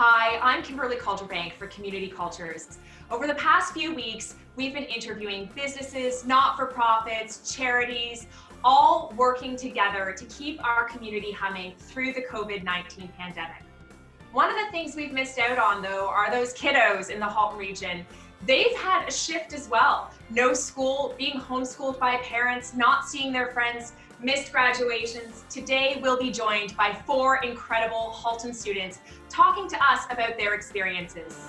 Hi, I'm Kimberly Calderbank for Community Cultures. Over the past few weeks, we've been interviewing businesses, not-for-profits, charities, all working together to keep our community humming through the COVID-19 pandemic. One of the things we've missed out on, though, are those kiddos in the Halton region. They've had a shift as well. No school, being homeschooled by parents, not seeing their friends, missed graduations. Today, we'll be joined by four incredible Halton students talking to us about their experiences.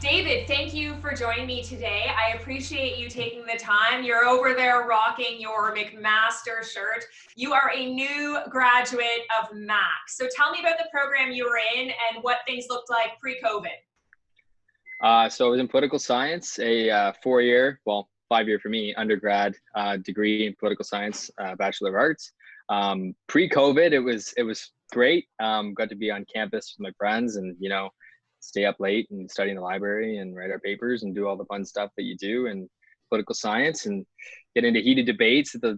David, thank you for joining me today. I appreciate you taking the time. You're over there rocking your McMaster shirt. You are a new graduate of MAC. So tell me about the program you were in and what things looked like pre-COVID. So I was in political science, a 4-year, well, 5-year for me, undergrad degree in political science, Bachelor of Arts. Pre-COVID, it was great. Got to be on campus with my friends and, stay up late and study in the library and write our papers and do all the fun stuff that you do in political science and get into heated debates at the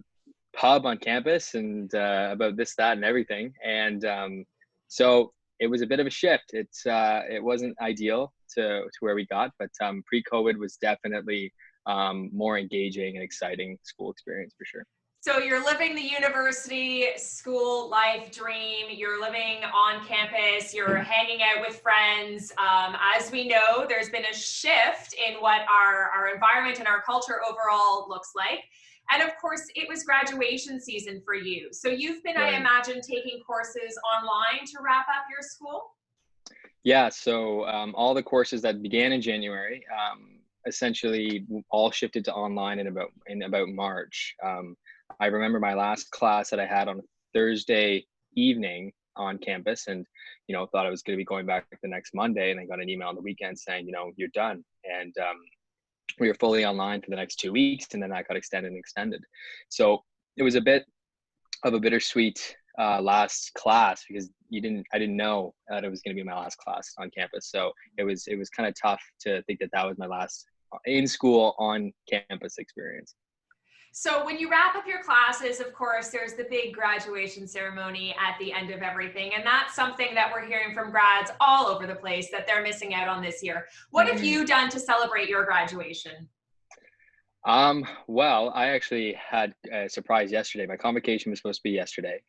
pub on campus and about this, that, and everything. And so it was a bit of a shift. It wasn't ideal to where we got, but pre-COVID was definitely more engaging and exciting school experience for sure. So you're living the university school life dream, you're living on campus, you're hanging out with friends. As we know, there's been a shift in what our environment and our culture overall looks like. And of course, it was graduation season for you. So you've been, Right. I imagine, taking courses online to wrap up your school? Yeah, so all the courses that began in January essentially all shifted to online in about March. I remember my last class that I had on Thursday evening on campus and, thought I was going to be going back the next Monday. And I got an email on the weekend saying, you're done. And we were fully online for the next 2 weeks. And then that got extended and extended. So it was a bit of a bittersweet last class because I didn't know that it was going to be my last class on campus. So it was kind of tough to think that was my last in school on campus experience. So when you wrap up your classes, of course, there's the big graduation ceremony at the end of everything. And that's something that we're hearing from grads all over the place that they're missing out on this year. What have you done to celebrate your graduation? Well, I actually had a surprise yesterday. My convocation was supposed to be yesterday.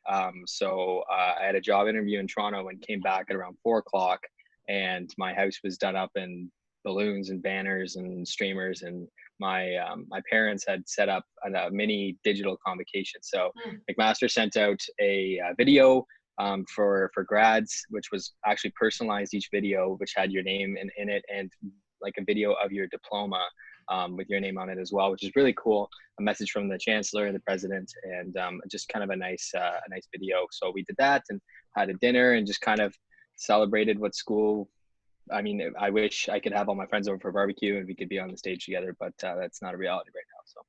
So I had a job interview in Toronto and came back at around 4 o'clock and my house was done up in balloons and banners and streamers and my parents had set up a mini digital convocation. So McMaster sent out a video for grads, which was actually personalized each video, which had your name in it and like a video of your diploma with your name on it as well, which is really cool. A message from the chancellor and the president and just kind of a nice video. So we did that and had a dinner and just kind of celebrated what school. I mean, I wish I could have all my friends over for barbecue and we could be on the stage together, but that's not a reality right now.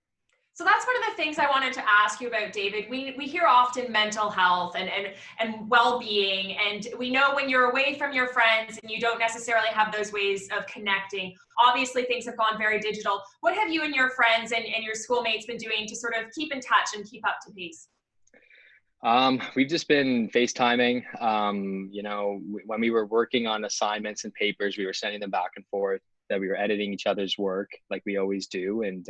So that's one of the things I wanted to ask you about, David. We hear often mental health and well-being, and we know when you're away from your friends and you don't necessarily have those ways of connecting, obviously things have gone very digital. What have you and your friends and your schoolmates been doing to sort of keep in touch and keep up to pace? We've just been FaceTiming. When we were working on assignments and papers, we were sending them back and forth, that we were editing each other's work like we always do. And,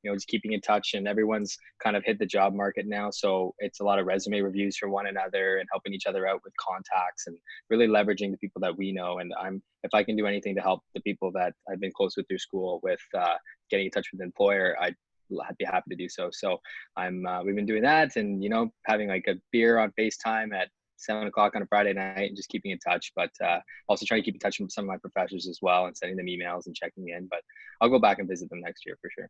just keeping in touch, and everyone's kind of hit the job market now. So it's a lot of resume reviews for one another and helping each other out with contacts and really leveraging the people that we know. And if I can do anything to help the people that I've been close with through school with getting in touch with the employer, I'd be happy to do so. So we've been doing that and, having like a beer on FaceTime at 7 o'clock on a Friday night and just keeping in touch, but also trying to keep in touch with some of my professors as well and sending them emails and checking in, but I'll go back and visit them next year for sure.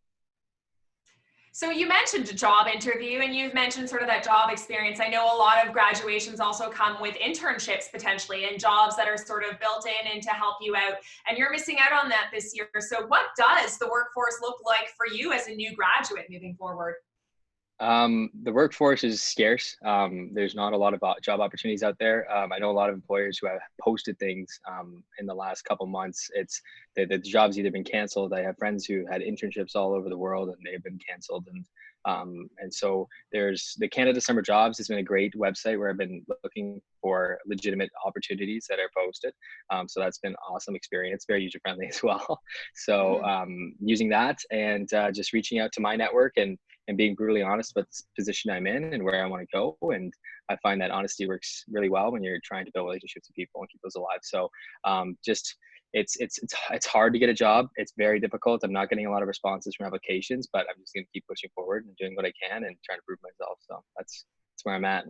So you mentioned a job interview and you've mentioned sort of that job experience. I know a lot of graduations also come with internships potentially and jobs that are sort of built in and to help you out, and you're missing out on that this year. So what does the workforce look like for you as a new graduate moving forward? The workforce is scarce. There's not a lot of job opportunities out there. I know a lot of employers who have posted things in the last couple months. It's the job's either been canceled. I have friends who had internships all over the world and they've been canceled. And And so there's the Canada Summer Jobs has been a great website where I've been looking for legitimate opportunities that are posted. So that's been an awesome experience, very user friendly as well. So using that and just reaching out to my network and being brutally honest about the position I'm in and where I want to go. And I find that honesty works really well when you're trying to build relationships with people and keep those alive. So just it's hard to get a job. It's very difficult. I'm not getting a lot of responses from applications, but I'm just going to keep pushing forward and doing what I can and trying to prove myself. So that's where I'm at.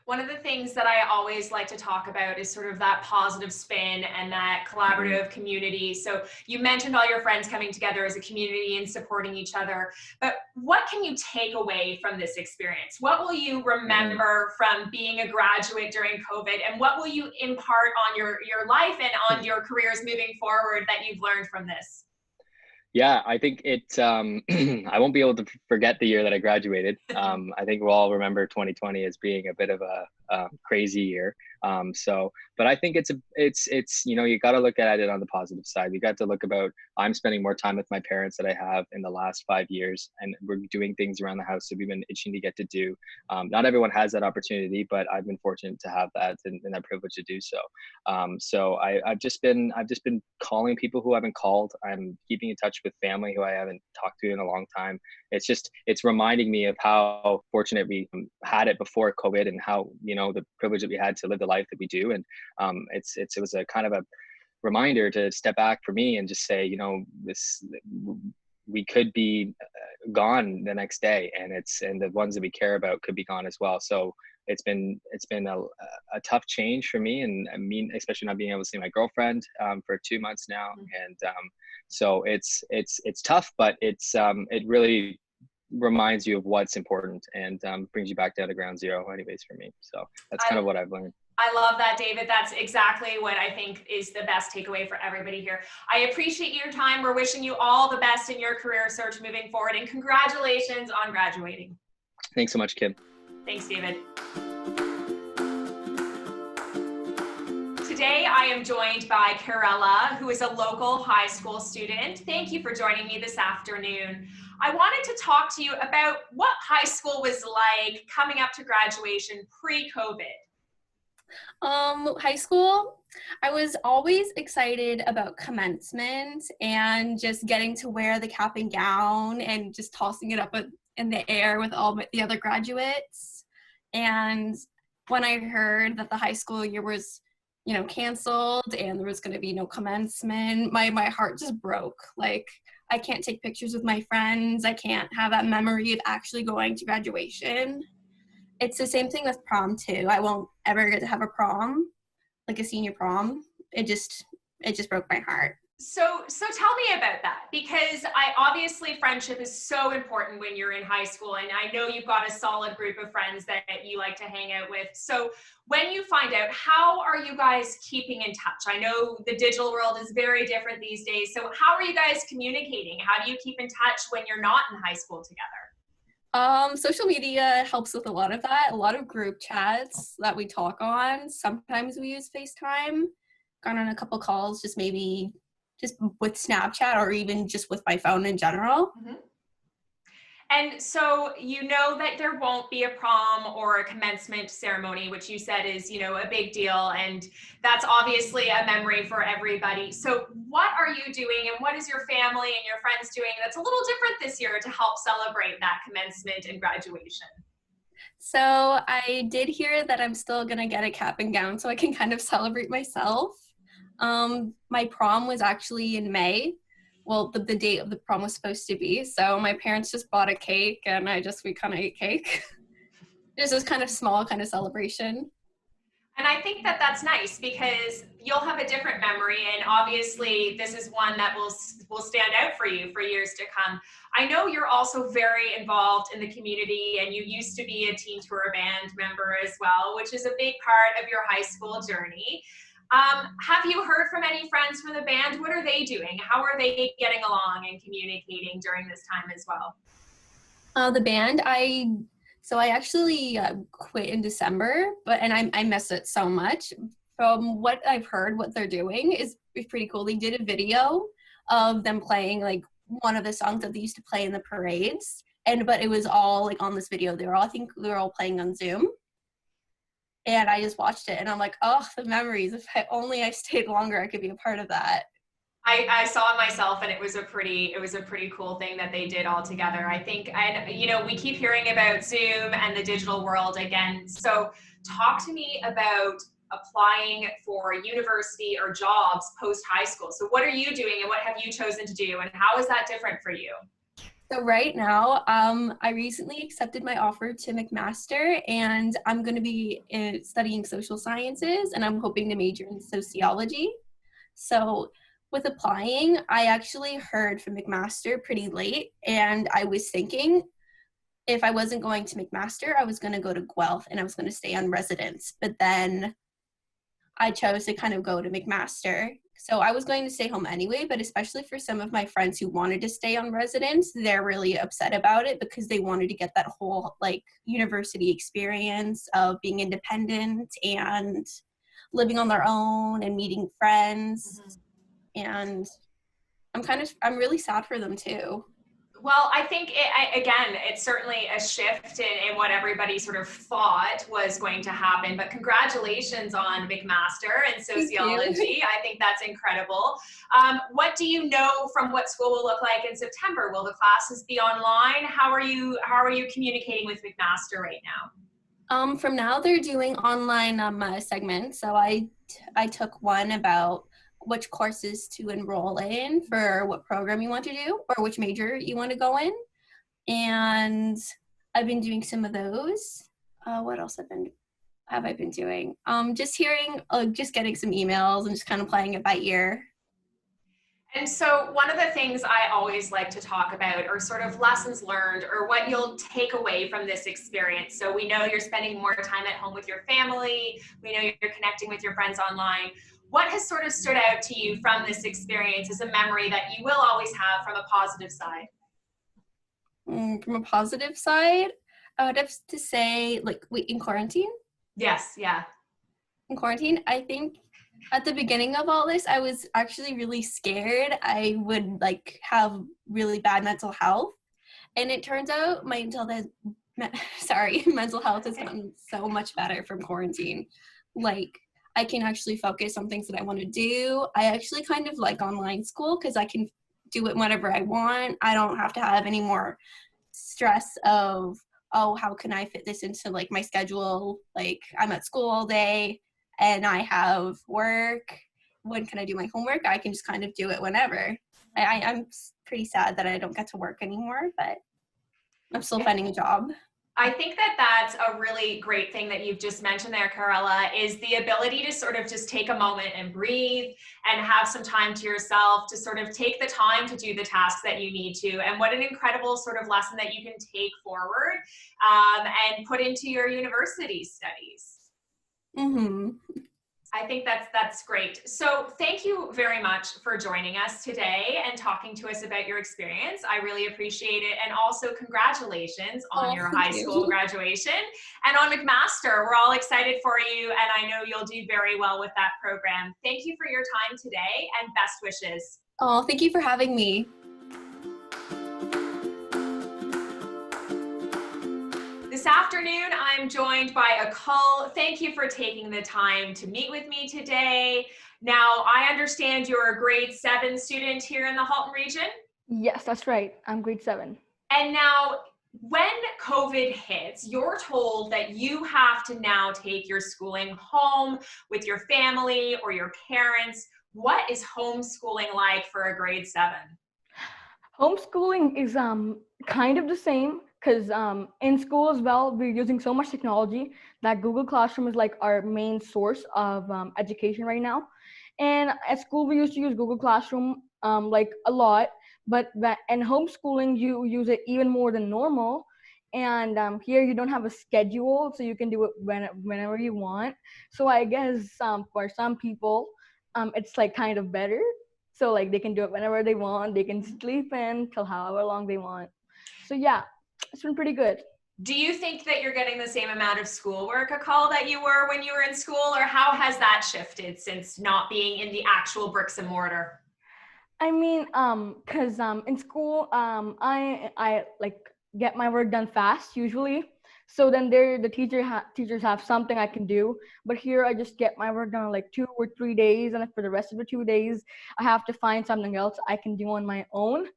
One of the things that I always like to talk about is sort of that positive spin and that collaborative community. So you mentioned all your friends coming together as a community and supporting each other, but what can you take away from this experience? What will you remember from being a graduate during COVID, and what will you impart on your life and on your careers moving forward that you've learned from this? Yeah, I think I won't be able to forget the year that I graduated. I think we'll all remember 2020 as being a bit of a crazy year. But I think it's you got to look at it on the positive side. You got to look about I'm spending more time with my parents that I have in the last 5 years, and we're doing things around the house that we've been itching to get to do. Not everyone has that opportunity, but I've been fortunate to have that and that privilege to do so. I've just been calling people who I haven't called. I'm keeping in touch with family who I haven't talked to in a long time. It's reminding me of how fortunate we had it before COVID, and how the privilege that we had to live the life that we do. And it was a kind of a reminder to step back for me and just say, we could be gone the next day, and the ones that we care about could be gone as well. So it's been a tough change for me, and I mean, especially not being able to see my girlfriend for 2 months now. And so it's tough, but it really reminds you of what's important, and brings you back down to ground zero anyways for me. So that's kind of what I've learned. I love that, David. That's exactly what I think is the best takeaway for everybody here. I appreciate your time. We're wishing you all the best in your career search moving forward, and congratulations on graduating. Thanks so much, Kim. Thanks, David. Today, I am joined by Karela, who is a local high school student. Thank you for joining me this afternoon. I wanted to talk to you about what high school was like coming up to graduation pre-COVID. High school, I was always excited about commencement and just getting to wear the cap and gown and just tossing it up in the air with all the other graduates. And when I heard that the high school year was, canceled and there was going to be no commencement, my heart just broke. Like, I can't take pictures with my friends. I can't have that memory of actually going to graduation. It's the same thing with prom too. I won't ever get to have a prom, like a senior prom. It just broke my heart. So tell me about that, because obviously friendship is so important when you're in high school, and I know you've got a solid group of friends that you like to hang out with. So when you find out, how are you guys keeping in touch? I know the digital world is very different these days. So how are you guys communicating? How do you keep in touch when you're not in high school together? Social media helps with a lot of that. A lot of group chats that we talk on. Sometimes we use FaceTime. Gone on a couple calls, just with Snapchat, or even just with my phone in general. Mm-hmm. And so you know that there won't be a prom or a commencement ceremony, which you said is, a big deal. And that's obviously a memory for everybody. So what are you doing, and what is your family and your friends doing that's a little different this year to help celebrate that commencement and graduation? So I did hear that I'm still going to get a cap and gown so I can kind of celebrate myself. My prom was actually in May. Well, the date of the prom was supposed to be. So my parents just bought a cake, and we kind of ate cake. There's this kind of small kind of celebration. And I think that that's nice, because you'll have a different memory, and obviously this is one that will stand out for you for years to come. I know you're also very involved in the community, and you used to be a Teen Tour Band member as well, which is a big part of your high school journey. Have you heard from any friends from the band? What are they doing? How are they getting along and communicating during this time as well? The band, I actually quit in December, and I miss it so much. From what I've heard, what they're doing is pretty cool. They did a video of them playing like one of the songs that they used to play in the parades, but it was all like on this video. I think they were all playing on Zoom. And I just watched it and I'm like, oh, the memories. If I stayed longer, I could be a part of that. I saw it myself, and it was a pretty cool thing that they did all together. I think, and we keep hearing about Zoom and the digital world again. So talk to me about applying for university or jobs post high school. So what are you doing, and what have you chosen to do, and how is that different for you? So right now, I recently accepted my offer to McMaster, and I'm going to be studying social sciences, and I'm hoping to major in sociology. So with applying, I actually heard from McMaster pretty late, and I was thinking if I wasn't going to McMaster, I was going to go to Guelph, and I was going to stay on residence. But then I chose to kind of go to McMaster. So I was going to stay home anyway, but especially for some of my friends who wanted to stay on residence, they're really upset about it because they wanted to get that whole like university experience of being independent and living on their own and meeting friends. And I'm really sad for them too. Well, I think it's certainly a shift in what everybody sort of thought was going to happen. But congratulations on McMaster in sociology. I think that's incredible. What do you know from what school will look like in September? Will the classes be online? How are you communicating with McMaster right now? From now they're doing online segments. So I took one about which courses to enroll in for what program you want to do or which major you want to go in. And I've been doing some of those. What else have I been doing? Just getting some emails and just kind of playing it by ear. And so one of the things I always like to talk about are sort of lessons learned or what you'll take away from this experience. So we know you're spending more time at home with your family. We know you're connecting with your friends online. What has sort of stood out to you from this experience as a memory that you will always have from a positive side? From a positive side, I would have to say, in quarantine? Yes, yeah. In quarantine, I think at the beginning of all this, I was actually really scared I would have really bad mental health. And it turns out my mental health has gotten so much better from quarantine. I can actually focus on things that I want to do. I actually kind of like online school because I can do it whenever I want. I don't have to have any more stress of, oh, how can I fit this into my schedule? I'm at school all day and I have work. When can I do my homework? I can just kind of do it whenever. I'm pretty sad that I don't get to work anymore, but I'm still finding a job. I think that that's a really great thing that you've just mentioned there, Karela, is the ability to sort of just take a moment and breathe and have some time to yourself to sort of take the time to do the tasks that you need to. And what an incredible sort of lesson that you can take forward and put into your university studies. Mm-hmm. I think that's great. So thank you very much for joining us today and talking to us about your experience. I really appreciate it. And also congratulations on your high school graduation and on McMaster. We're all excited for you and I know you'll do very well with that program. Thank you for your time today and best wishes. Oh, thank you for having me. This afternoon, I'm joined by Akul. Thank you for taking the time to meet with me today. Now, I understand you're a grade 7 student here in the Halton region? Yes, that's right. I'm grade 7. And now, when COVID hits, you're told that you have to now take your schooling home with your family or your parents. What is homeschooling like for a grade 7? Homeschooling is kind of the same because in school as well, we're using so much technology that Google Classroom is our main source of education right now. And at school, we used to use Google Classroom a lot, but in homeschooling, you use it even more than normal. And here you don't have a schedule, so you can do it whenever you want. So I guess for some people, it's kind of better. So they can do it whenever they want. They can sleep in till however long they want. So yeah, it's been pretty good. Do you think that you're getting the same amount of schoolwork, Akul, that you were when you were in school, or how has that shifted since not being in the actual bricks and mortar? I mean, because in school, I get my work done fast usually. So then the teachers have something I can do, but here I just get my work done in like 2 or 3 days, and then for the rest of the 2 days, I have to find something else I can do on my own.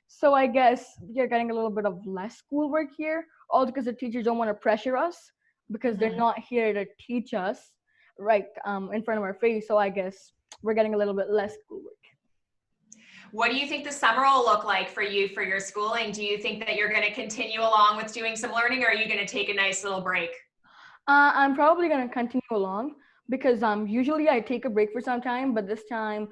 So I guess you're getting a little bit of less schoolwork here, all because the teachers don't want to pressure us because they're not here to teach us right in front of our face. So I guess we're getting a little bit less schoolwork. What do you think the summer will look like for you for your schooling? Do you think that you're going to continue along with doing some learning, or are you going to take a nice little break? I'm probably going to continue along because usually I take a break for some time, but this time,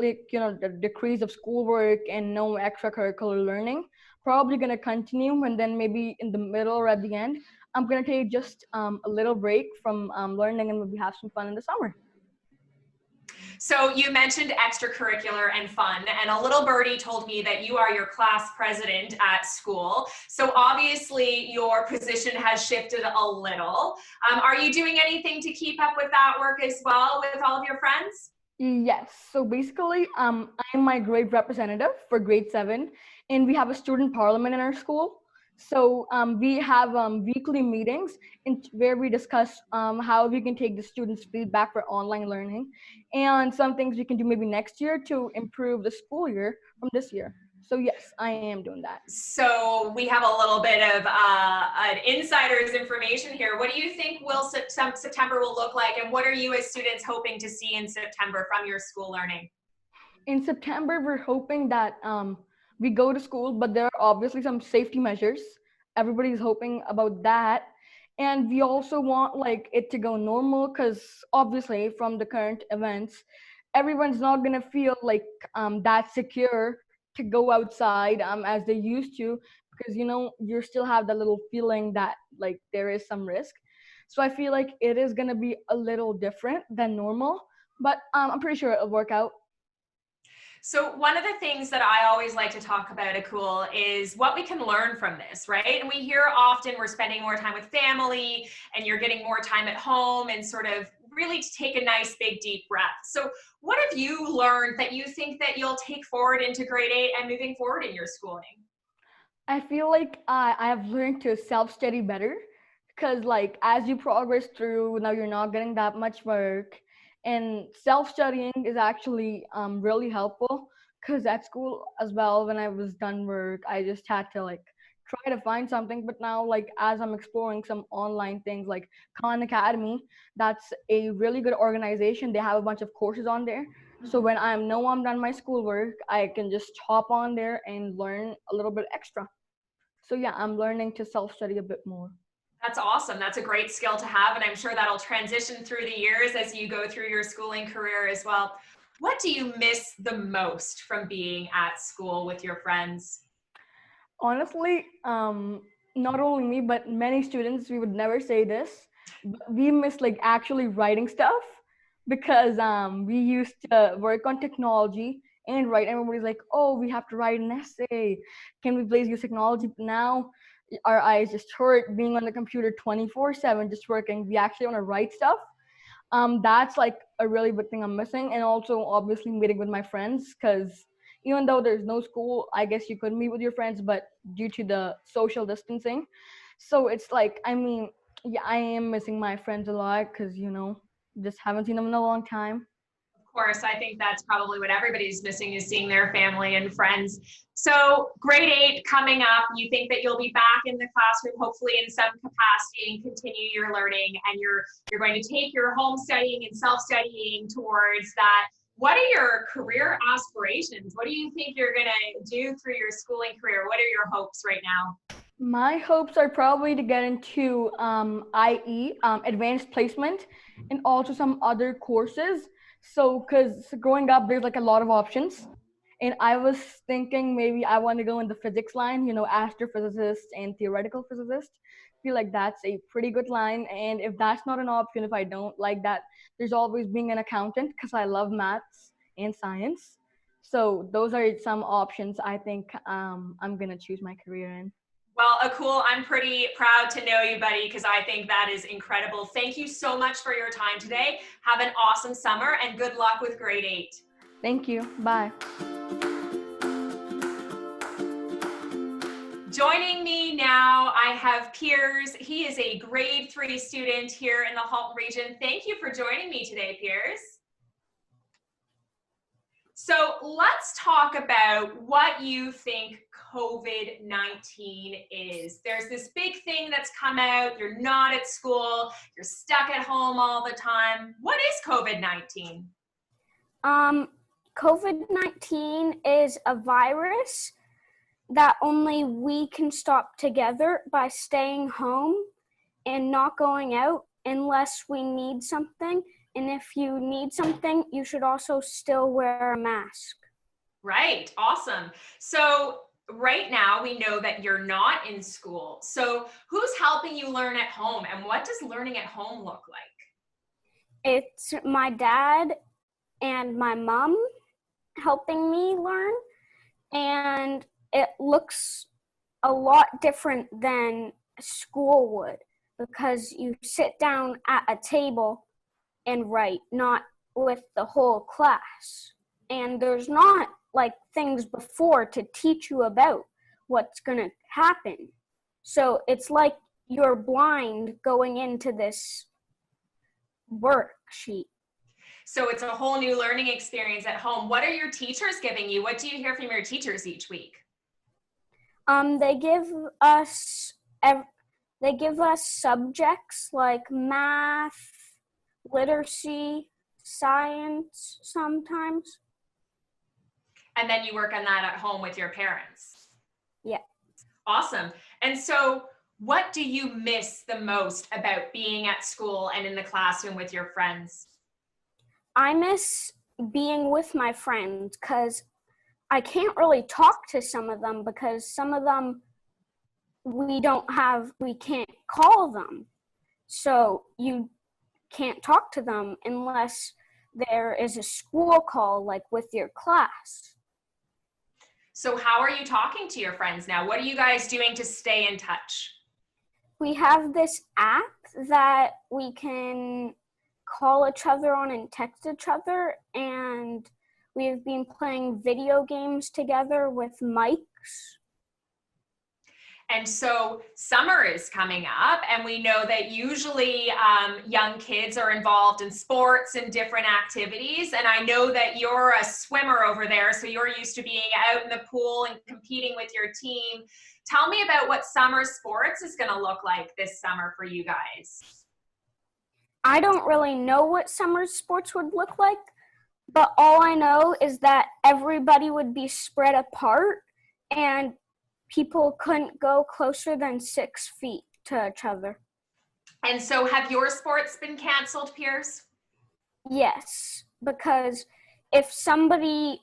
like, the decrease of schoolwork and no extracurricular learning, probably going to continue. And then maybe in the middle or at the end, I'm going to take just a little break from learning and maybe have some fun in the summer. So you mentioned extracurricular and fun, and a little birdie told me that you are your class president at school. So obviously your position has shifted a little. Are you doing anything to keep up with that work as well with all of your friends? Yes. So basically, I'm my grade representative for grade 7, and we have a student parliament in our school. So we have weekly meetings where we discuss how we can take the students' feedback for online learning and some things we can do maybe next year to improve the school year from this year. So yes, I am doing that. So we have a little bit of an insider's information here. What do you think September will look like, and what are you as students hoping to see in September from your school learning? In September, we're hoping that we go to school, but there are obviously some safety measures. Everybody's hoping about that. And we also want like it to go normal because obviously from the current events, everyone's not gonna feel like that secure to go outside as they used to, because you still have that little feeling that like there is some risk. So I feel like it is gonna be a little different than normal, but I'm pretty sure it'll work out. So one of the things that I always like to talk about, Akul, is what we can learn from this, right? And we hear often we're spending more time with family and you're getting more time at home and sort of really to take a nice big deep breath. So what have you learned that you think that you'll take forward into grade 8 and moving forward in your schooling? I feel like I have learned to self-study better because like as you progress through, now you're not getting that much work, and self-studying is actually really helpful because at school as well, when I was done work, I just had to like try to find something. But now like as I'm exploring some online things like Khan Academy, that's a really good organization. They have a bunch of courses on there. So when I'm done my schoolwork, I can just hop on there and learn a little bit extra. So yeah, I'm learning to self-study a bit more. That's awesome. That's a great skill to have, and I'm sure that'll transition through the years as you go through your schooling career as well. What do you miss the most from being at school with your friends? Honestly, not only me, but many students, we would never say this, but we miss like actually writing stuff because we used to work on technology and write. Everybody's like, oh, we have to write an essay. Can we please use technology? But now our eyes just hurt being on the computer 24/7, just working. We actually want to write stuff. That's like a really big thing I'm missing, and also obviously meeting with my friends because even though there's no school, I guess you could meet with your friends, but due to the social distancing, so it's like, I mean, yeah, I am missing my friends a lot because just haven't seen them in a long time. Of course, I think that's probably what everybody's missing is seeing their family and friends. So grade 8 coming up, you think that you'll be back in the classroom, hopefully in some capacity, and continue your learning, and you're going to take your home studying and self-studying towards that. What are your career aspirations? What do you think you're going to do through your schooling career? What are your hopes right now? My hopes are probably to get into IE, advanced placement, and also some other courses. So, because growing up, there's like a lot of options. And I was thinking maybe I want to go in the physics line, astrophysicist and theoretical physicist. Feel like that's a pretty good line. And if that's not an option, if I don't like that, there's always being an accountant because I love maths and science. So those are some options I think I'm going to choose my career in. Well, Akul, I'm pretty proud to know you, buddy, because I think that is incredible. Thank you so much for your time today. Have an awesome summer and good luck with grade 8. Thank you. Bye. Joining me now, I have Piers. He is a grade 3 student here in the Halton region. Thank you for joining me today, Piers. So let's talk about what you think COVID-19 is. There's this big thing that's come out. You're not at school. You're stuck at home all the time. What is COVID-19? COVID-19 is a virus that only we can stop together by staying home and not going out unless we need something. And if you need something, you should also still wear a mask. Right, awesome. So right now we know that you're not in school. So who's helping you learn at home, and what does learning at home look like? It's my dad and my mom helping me learn, and it looks a lot different than school would because you sit down at a table and write, not with the whole class. And there's not like things before to teach you about what's gonna happen. So it's like you're blind going into this worksheet. So it's a whole new learning experience at home. What are your teachers giving you? What do you hear from your teachers each week? They give us subjects like math, literacy, science sometimes. And then you work on that at home with your parents. Yeah. Awesome. And so what do you miss the most about being at school and in the classroom with your friends? I miss being with my friends because I can't really talk to some of them because some of them we can't call them. So you can't talk to them unless there is a school call, like with your class. So how are you talking to your friends now? What are you guys doing to stay in touch? We have this app that we can call each other on and text each other, and we've been playing video games together with mics. And so summer is coming up, and we know that usually young kids are involved in sports and different activities. And I know that you're a swimmer over there, so you're used to being out in the pool and competing with your team. Tell me about what summer sports is going to look like this summer for you guys. I don't really know what summer sports would look like, but all I know is that everybody would be spread apart and people couldn't go closer than 6 feet to each other. And so have your sports been canceled, Piers? Yes, because if somebody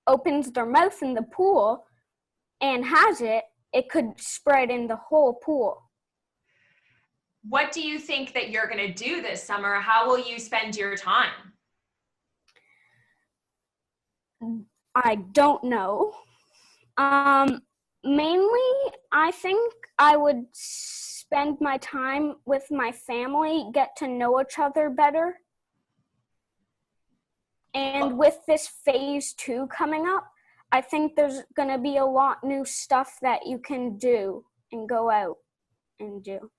opens their mouth in the pool and has it, it could spread in the whole pool. What do you think that you're going to do this summer? How will you spend your time? I don't know. Mainly, I think I would spend my time with my family, get to know each other better. And with this phase 2 coming up, I think there's going to be a lot new stuff that you can do and go out and do.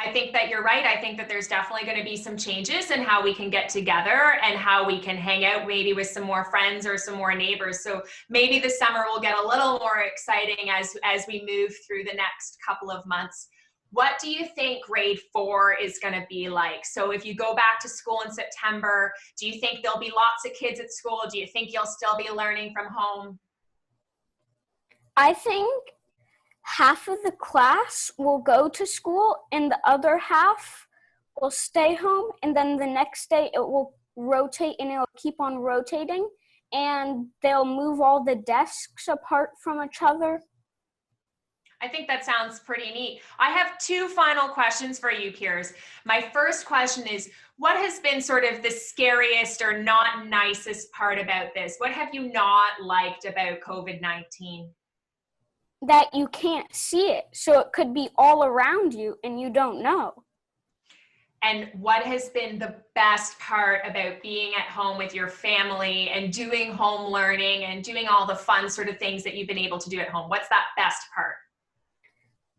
I think that you're right. I think that there's definitely going to be some changes in how we can get together and how we can hang out maybe with some more friends or some more neighbors. So maybe the summer will get a little more exciting as we move through the next couple of months. What do you think grade 4 is going to be like? So if you go back to school in September, do you think there'll be lots of kids at school? Do you think you'll still be learning from home? I think half of the class will go to school and the other half will stay home, and then the next day it will rotate and it'll keep on rotating, and they'll move all the desks apart from each other. I think that sounds pretty neat. I have 2 final questions for you, Piers. My first question is, what has been sort of the scariest or not nicest part about this? What have you not liked about COVID-19? That you can't see it, so it could be all around you and you don't know. And what has been the best part about being at home with your family and doing home learning and doing all the fun sort of things that you've been able to do at home? What's that best part?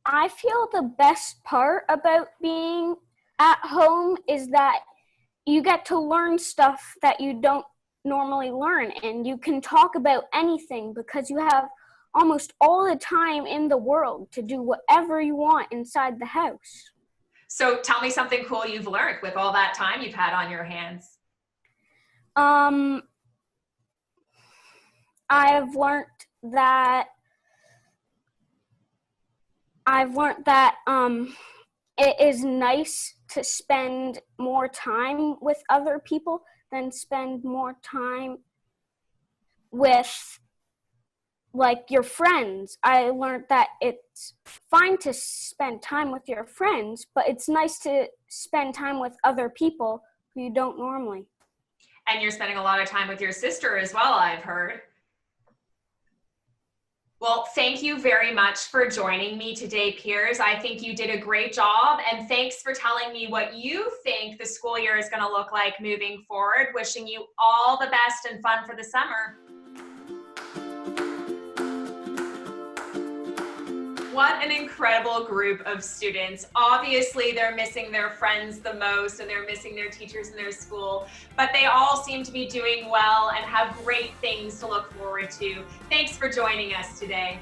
I feel the best part about being at home is that you get to learn stuff that you don't normally learn, and you can talk about anything because you have almost all the time in the world to do whatever you want inside the house. So tell me something cool you've learned with all that time you've had on your hands. I've learned that it is nice to spend more time with other people than spend more time with like your friends. I learned that it's fine to spend time with your friends, but it's nice to spend time with other people who you don't normally. And you're spending a lot of time with your sister as well, I've heard. Well, thank you very much for joining me today, Piers. I think you did a great job, and thanks for telling me what you think the school year is going to look like moving forward. Wishing you all the best and fun for the summer. What an incredible group of students. Obviously, they're missing their friends the most and they're missing their teachers in their school, but they all seem to be doing well and have great things to look forward to. Thanks for joining us today.